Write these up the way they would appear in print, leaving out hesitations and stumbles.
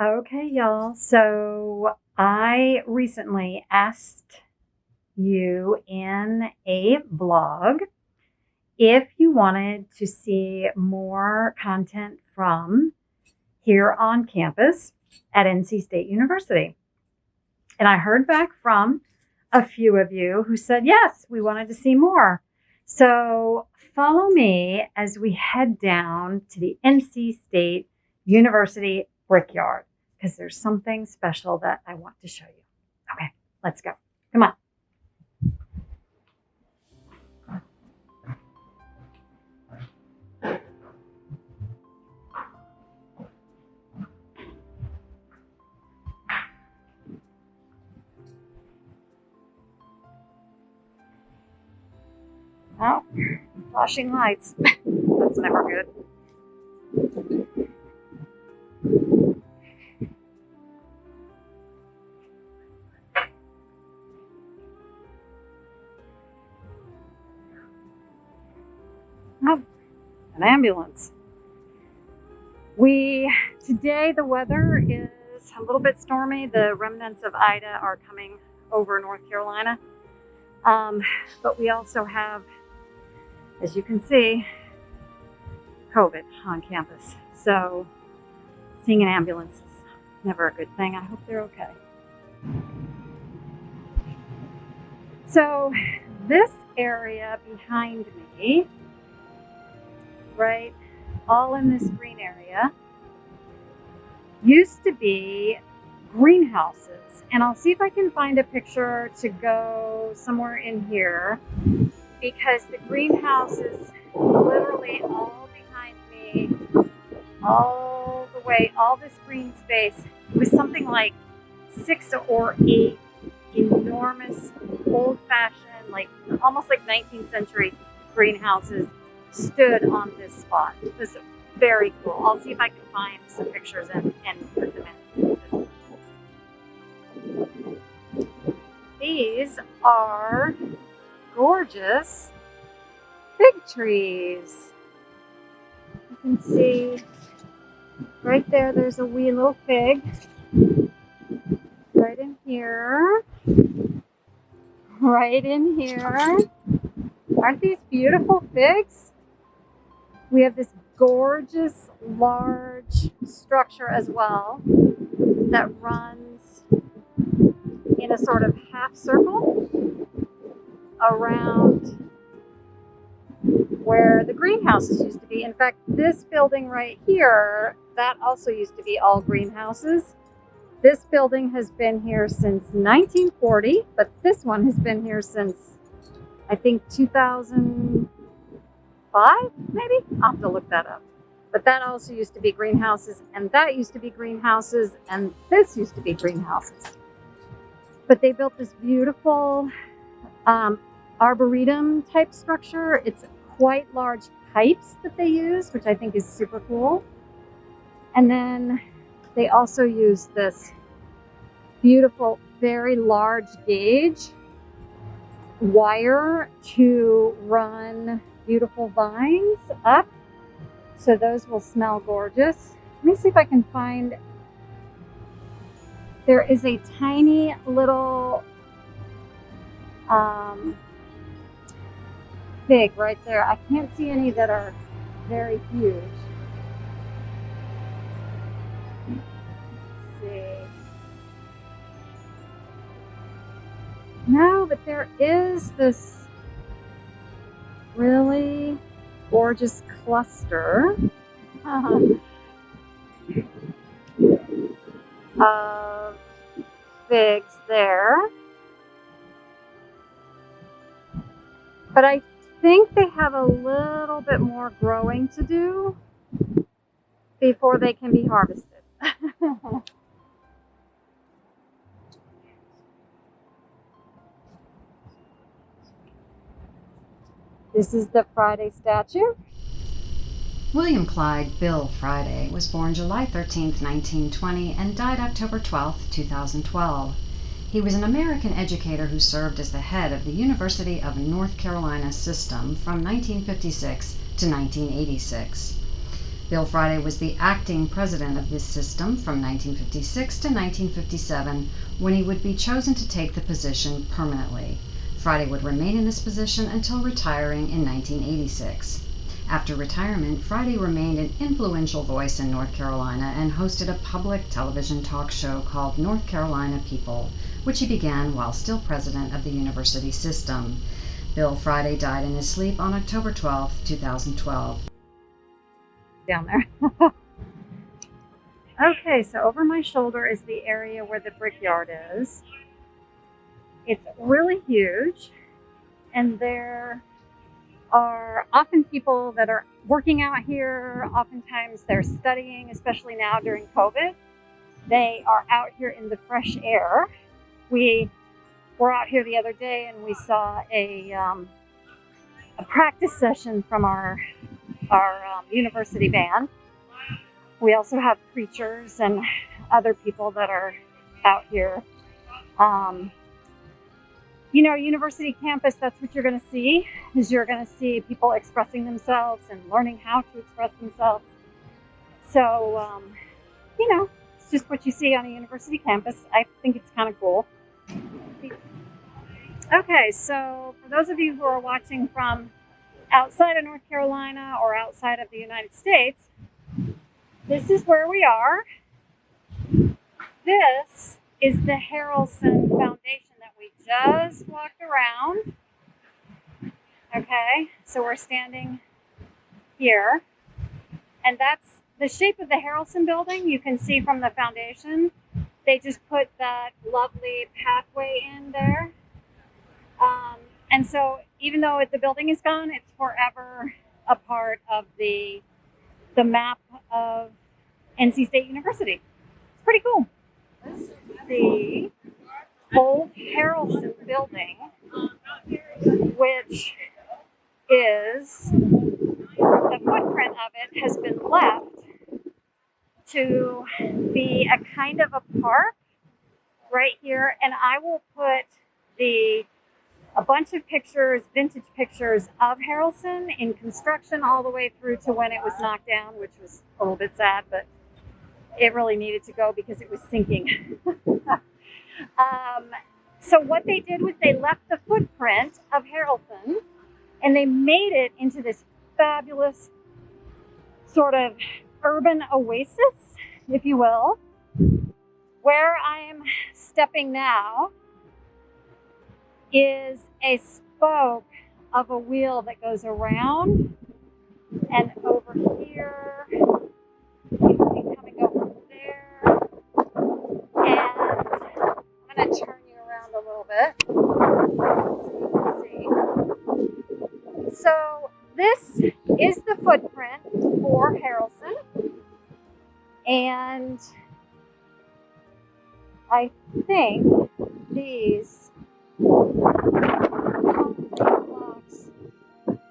Okay, y'all. So I recently asked you in a vlog if you wanted to see more content from here on campus at NC State University. And I heard back from a few of you who said, yes, we wanted to see more. So follow me as we head down to the NC State University Brickyard because there's something special that I want to show you. Okay, let's go. Come on. Oh, flashing lights. That's never good. Oh, an ambulance. Today the weather is a little bit stormy. The remnants of Ida are coming over North Carolina. But we also have, as you can see, COVID on campus. So seeing an ambulance is never a good thing. I hope they're okay. So this area behind me, right, all in this green area, used to be greenhouses. And I'll see if I can find a picture to go somewhere in here because the greenhouses literally all behind me, all the way, all this green space was something like 6 or 8 enormous, old-fashioned, like almost like 19th century greenhouses stood on this spot. It was very cool. I'll see if I can find some pictures and put them in. These are gorgeous fig trees. You can see right there, there's a wee little fig. Right in here. Right in here. Aren't these beautiful figs? We have this gorgeous, large structure as well that runs in a sort of half circle around where the greenhouses used to be. In fact, this building right here, that also used to be all greenhouses. This building has been here since 1940, but this one has been here since, I think, 2005, maybe? I'll have to look that up. But that also used to be greenhouses, and that used to be greenhouses, and this used to be greenhouses. But they built this beautiful arboretum type structure. It's quite large pipes that they use, which I think is super cool. And then they also use this beautiful, very large gauge wire to run beautiful vines up. So those will smell gorgeous. Let me see if I can find, there is a tiny little fig right there. I can't see any that are very huge. Let's see. No, but there is this really gorgeous cluster of figs there. But I think they have a little bit more growing to do before they can be harvested. This is the Friday statue. William Clyde Bill Friday was born July 13, 1920 and died October 12, 2012. He was an American educator who served as the head of the University of North Carolina system from 1956 to 1986. Bill Friday was the acting president of this system from 1956 to 1957, when he would be chosen to take the position permanently. Friday would remain in this position until retiring in 1986. After retirement, Friday remained an influential voice in North Carolina and hosted a public television talk show called North Carolina People, which he began while still president of the university system. Bill Friday died in his sleep on October 12, 2012. Down there. Okay, so over my shoulder is the area where the brickyard is. It's really huge, and there are often people that are working out here. Oftentimes they're studying, especially now during COVID. They are out here in the fresh air. We were out here the other day and we saw a practice session from our university band. We also have preachers and other people that are out here. University campus, that's what you're going to see, is you're going to see people expressing themselves and learning how to express themselves. So, it's just what you see on a university campus. I think it's kind of cool. Okay, so for those of you who are watching from outside of North Carolina or outside of the United States, this is where we are. This is the Harrelson Foundation that we just walked around. Okay, so we're standing here, and that's the shape of the Harrelson building. You can see from the foundation, they just put that lovely pathway in there. And so even though the building is gone, it's forever a part of the map of NC State University. It's pretty cool. The old Harrelson building, which is, the footprint of it has been left to be a kind of a park right here. And I will put a bunch of pictures, vintage pictures of Harrelson in construction all the way through to when it was knocked down, which was a little bit sad, but it really needed to go because it was sinking. So what they did was they left the footprint of Harrelson and they made it into this fabulous sort of urban oasis, if you will. Where I'm stepping now is a spoke of a wheel that goes around, and over here you can come and go from there, and I'm going to turn you around a little bit so you can see. So this is the footprint for Harrelson, and I think these blocks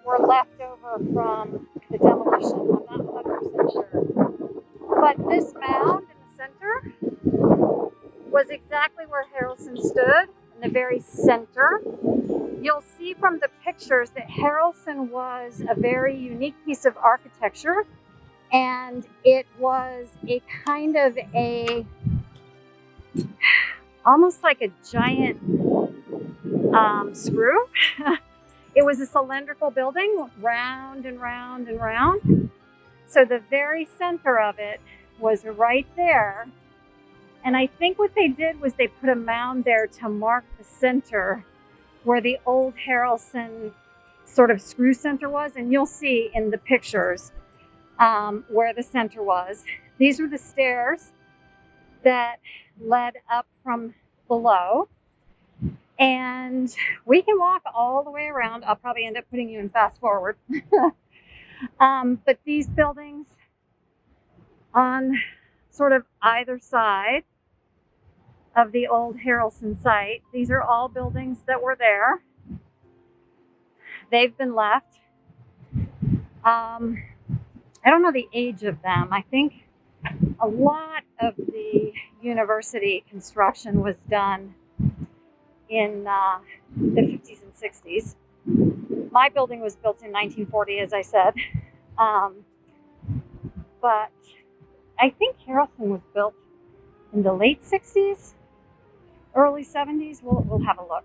were left over from the demolition. I'm not 100% sure. But this mound in the center was exactly where Harrelson stood, in the very center. You'll see from the pictures that Harrelson was a very unique piece of architecture, and it was a kind of almost like a giant screw. It was a cylindrical building, round and round and round. So the very center of it was right there. And I think what they did was they put a mound there to mark the center where the old Harrelson sort of screw center was. And you'll see in the pictures where the center was. These were the stairs that led up from below. And we can walk all the way around. I'll probably end up putting you in fast forward. But these buildings on sort of either side of the old Harrelson site, these are all buildings that were there. They've been left. I don't know the age of them. I think a lot of the university construction was done in the 50s and 60s. My building was built in 1940, as I said. but I think Harrelson was built in the late 60s, early 70s. We'll have a look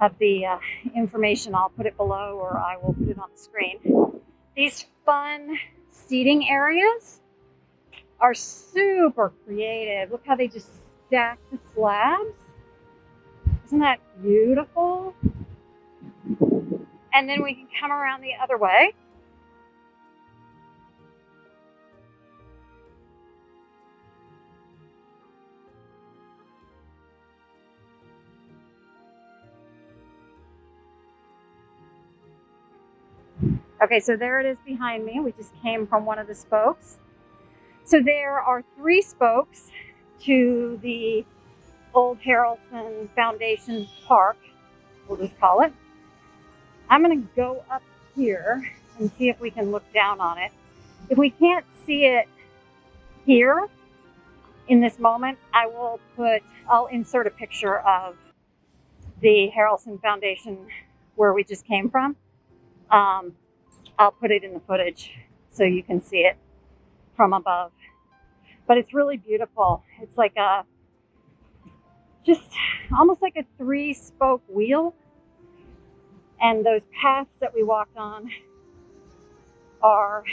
at the information. I'll put it below, or I will put it on the screen. These fun seating areas are super creative. Look how they just stack the slabs. Isn't that beautiful? And then we can come around the other way. Okay, so there it is behind me. We just came from one of the spokes. So there are 3 spokes to the old Harrelson Foundation Park, we'll just call it. I'm going to go up here and see if we can look down on it. If we can't see it here in this moment, I'll insert a picture of the Harrelson Foundation where we just came from. I'll put it in the footage so you can see it from above. But it's really beautiful. It's like just almost like a 3-spoke wheel. And those paths that we walked on are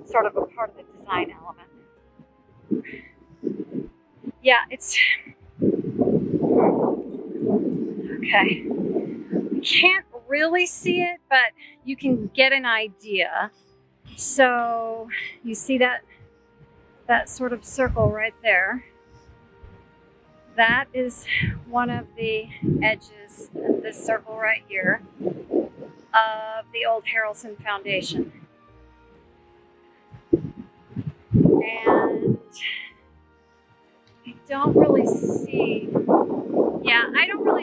sort of a part of the design element. Yeah, it's okay. You can't really see it, but you can get an idea. So you see that sort of circle right there. That is one of the edges of this circle right here of the old Harrelson Foundation. And I don't really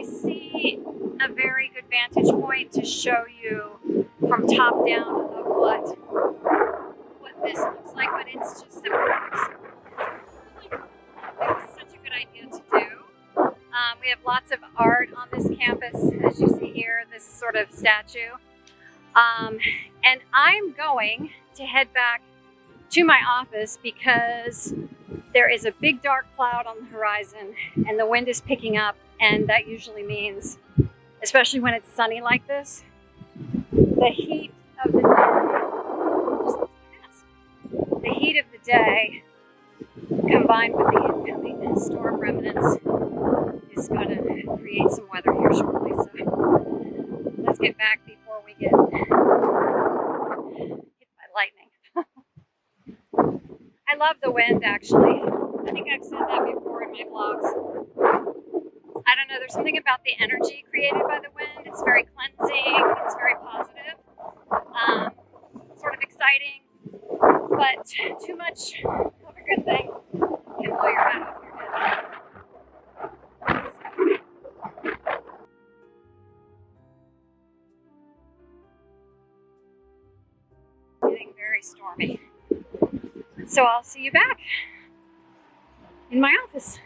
see a very good vantage point to show you from top down of what this looks like, but it's just a perfect circle. It was such a good idea to do. We have lots of art on this campus, as you see here, this sort of statue. And I'm going to head back to my office because there is a big dark cloud on the horizon and the wind is picking up, and that usually means, especially when it's sunny like this, the heat of the day combined with the incoming storm remnants is going to create some weather here shortly. So let's get back before we get hit by lightning. I love the wind, actually. I think I've said that before in my vlogs. I don't know, there's something about the energy created by the wind. It's very cleansing, it's very positive, sort of exciting, but too much of a good thing can blow your head off your head. It's getting very stormy. So I'll see you back in my office.